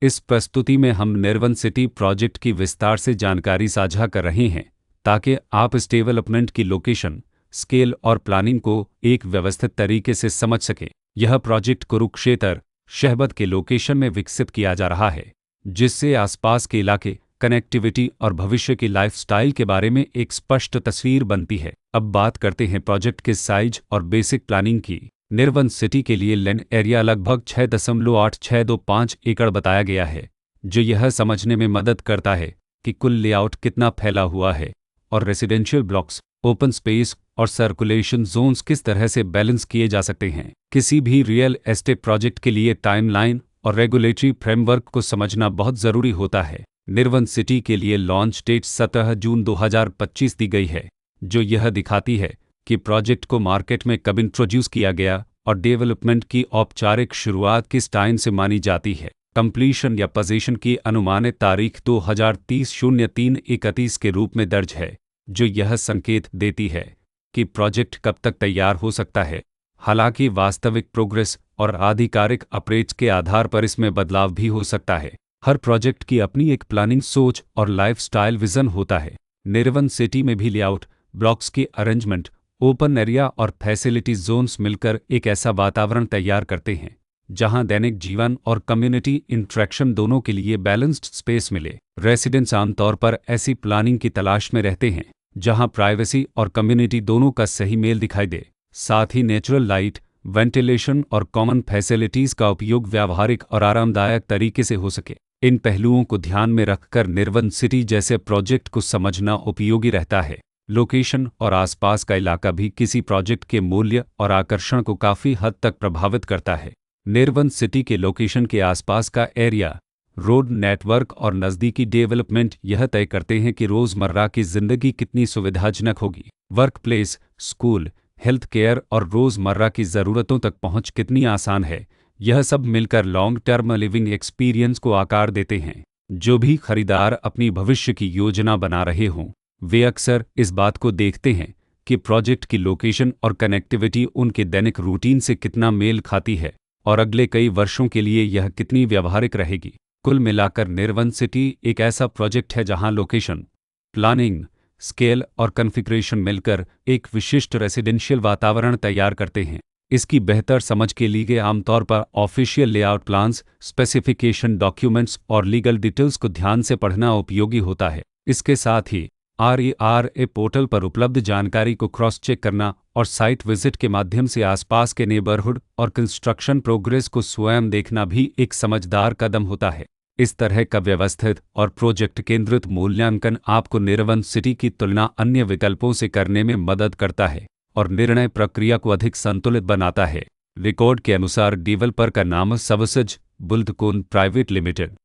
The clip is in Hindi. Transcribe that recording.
इस प्रस्तुति में हम निर्वन सिटी प्रोजेक्ट की विस्तार से जानकारी साझा कर रहे हैं ताकि आप इस डेवलपमेंट की लोकेशन, स्केल और प्लानिंग को एक व्यवस्थित तरीके से समझ सकें। यह प्रोजेक्ट कुरुक्षेत्र, शहबद के लोकेशन में विकसित किया जा रहा है, जिससे आसपास के इलाके, कनेक्टिविटी और भविष्य की लाइफस्टाइल के बारे में एक स्पष्ट तस्वीर बनती है। अब बात करते हैं प्रोजेक्ट के साइज और बेसिक प्लानिंग की। निर्वन सिटी के लिए लैंड एरिया लगभग 6.8625 एकड़ बताया गया है, जो यह समझने में मदद करता है कि कुल लेआउट कितना फैला हुआ है और रेसिडेंशियल ब्लॉक्स, ओपन स्पेस और सर्कुलेशन जोन्स किस तरह से बैलेंस किए जा सकते हैं। किसी भी रियल एस्टेट प्रोजेक्ट के लिए टाइमलाइन और रेगुलेटरी फ्रेमवर्क को समझना बहुत ज़रूरी होता है। निर्वन सिटी के लिए लॉन्च डेट 17 जून 2025 दी गई है, जो यह दिखाती है कि प्रोजेक्ट को मार्केट में कब इंट्रोड्यूस किया गया और डेवलपमेंट की औपचारिक शुरुआत किस टाइम से मानी जाती है। कंप्लीशन या पोजीशन की अनुमानित तारीख 2030-03-31 के रूप में दर्ज है, जो यह संकेत देती है कि प्रोजेक्ट कब तक तैयार हो सकता है। हालांकि वास्तविक प्रोग्रेस और आधिकारिक अपडेट्स के आधार पर इसमें बदलाव भी हो सकता है। हर प्रोजेक्ट की अपनी एक प्लानिंग सोच और लाइफस्टाइल विजन होता है। निर्वन सिटी में भी लेआउट, ब्लॉक्स की अरेंजमेंट, ओपन एरिया और फैसिलिटी जोन्स मिलकर एक ऐसा वातावरण तैयार करते हैं जहां दैनिक जीवन और कम्युनिटी इंटरेक्शन दोनों के लिए बैलेंस्ड स्पेस मिले। रेसिडेंट्स आमतौर पर ऐसी प्लानिंग की तलाश में रहते हैं जहां प्राइवेसी और कम्युनिटी दोनों का सही मेल दिखाई दे। साथ ही नेचुरल लाइट, वेंटिलेशन और कॉमन फैसिलिटीज का उपयोग व्यावहारिक और आरामदायक तरीके से हो सके। इन पहलुओं को ध्यान में रखकर निर्वन सिटी जैसे प्रोजेक्ट को समझना उपयोगी रहता है। लोकेशन और आसपास का इलाका भी किसी प्रोजेक्ट के मूल्य और आकर्षण को काफ़ी हद तक प्रभावित करता है। निर्वन सिटी के लोकेशन के आसपास का एरिया, रोड नेटवर्क और नज़दीकी डेवलपमेंट यह तय करते हैं कि रोज़मर्रा की ज़िंदगी कितनी सुविधाजनक होगी। Work place, school, health care और रोज़मर्रा की ज़रूरतों तक पहुँच कितनी आसान है। यह सब मिलकर लॉन्ग टर्म लिविंग एक्सपीरियंस को आकार देते हैं। जो भी खरीदार अपनी भविष्य की योजना बना रहे हों, वे अक्सर इस बात को देखते हैं कि प्रोजेक्ट की लोकेशन और कनेक्टिविटी उनके दैनिक रूटीन से कितना मेल खाती है और अगले कई वर्षों के लिए यह कितनी व्यावहारिक रहेगी। कुल मिलाकर निर्वन सिटी एक ऐसा प्रोजेक्ट है जहां लोकेशन, प्लानिंग, स्केल और कॉन्फ़िगरेशन मिलकर एक विशिष्ट रेसिडेंशियल वातावरण तैयार करते हैं। इसकी बेहतर समझ के लिए आमतौर पर official layout plans, specification documents और लीगल डिटेल्स को ध्यान से पढ़ना उपयोगी होता है। इसके साथ ही RERA पोर्टल पर उपलब्ध जानकारी को क्रॉस चेक करना और साइट विजिट के माध्यम से आसपास के नेबरहुड और कंस्ट्रक्शन प्रोग्रेस को स्वयं देखना भी एक समझदार कदम होता है। इस तरह का व्यवस्थित और प्रोजेक्ट केंद्रित मूल्यांकन आपको निर्वन सिटी की तुलना अन्य विकल्पों से करने में मदद करता है और निर्णय प्रक्रिया को अधिक संतुलित बनाता है। रिकॉर्ड के अनुसार डेवलपर का नाम सबसज बुल्डकोन प्राइवेट लिमिटेड